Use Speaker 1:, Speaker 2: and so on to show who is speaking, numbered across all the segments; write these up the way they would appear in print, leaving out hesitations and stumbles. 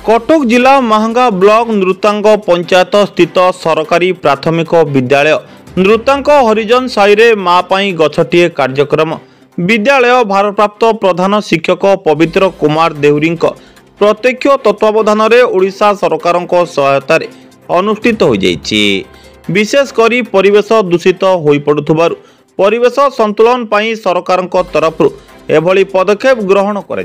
Speaker 1: कटक जिला महंगा ब्लॉक नृतांग पंचायत स्थित सरकारी प्राथमिक विद्यालय नृतांग हरिजन साईरे माँ पाई गछटिए कार्यक्रम विद्यालय भारप्राप्त प्रधान शिक्षक पवित्र कुमार देहुरी प्रत्यक्ष तत्वावधान में ओडिशा सरकार सहायतार अनुष्ठित हो जाइछि। विशेषकर परिवेश दूषित हो पड़ुथिबारु परिवेश संतुलन पाई सरकार तरफ एभली पदक्षेप ग्रहण कर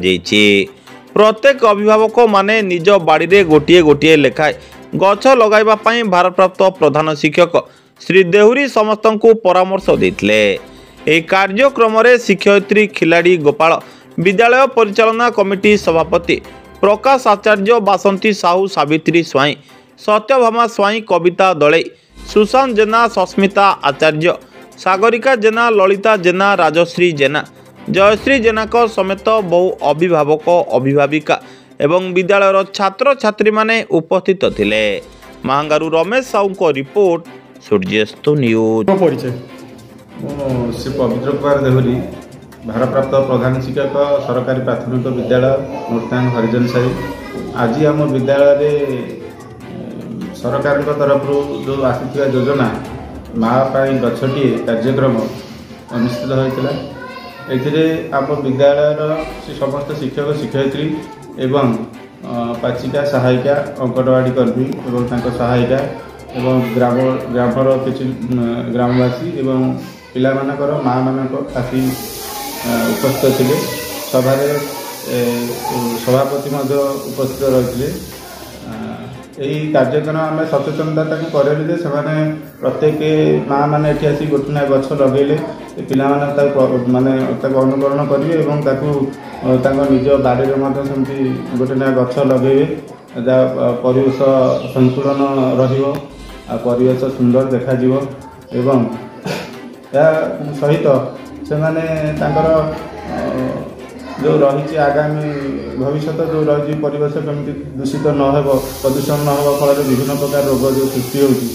Speaker 1: प्रत्येक अभिभावक माने निज बाड़ी गोटे गोटे लेखाए गछ लगाइबा पई भारप्राप्त प्रधान शिक्षक श्री देहुरी समस्त को परामर्श देथिले। एही कार्यक्रम रे शिक्षयित्री खिलाड़ी गोपाल विद्यालय परिचालना कमिटी सभापति प्रकाश आचार्य बासंती साहू सावित्री स्वाई सत्यभामा स्वाई कविता दले सुशांत जेना सस्मिता आचार्य सागरिका जेना ललिता जेना राजश्री जेना जयश्री जेना समेत बहु अभिभावक अभिभाविका एवं विद्यालय छात्र छात्री माने उपस्थित थिले। महांगारू रमेश साहू रिपोर्ट सूर्यस्त न्यूज।
Speaker 2: श्री पवित्र कुमार देहुरी भारप्राप्त प्रधान शिक्षक सरकारी प्राथमिक विद्यालय नृतांग हरिजन साई आज आम विद्यालय सरकार तरफ जो आसी योजना माँ पाई गछटिए कार्यक्रम अनुष्ठित होता आम विद्यालय समस्त शिक्षक शिक्षयित्री एवं पाचिका सहायिका अंगनवाड़ी कर्मी एवं सहायिका एवं ग्रामर किसी ग्रामवासी एवं पिला मानकर माँ मानक आसी उपस्थित थे। सभा सभापति उपस्थित रही यही कार्यक्रम आम सचेतनता करेलु से प्रत्येक माँ मैंने ये आसी गोटे ना गछ लगे पिला माने अनुकरण करेंगे और निज बाड़ी में गोटे ना गछ लगे परिवेश संतुलन परिवेश सुंदर देखा एवं या सहित से जो रही आगामी भविष्य जो रही परिवेश कमी दूषित न हो प्रदूषण न हो फल विभिन्न प्रकार रोग जो सृष्टि होती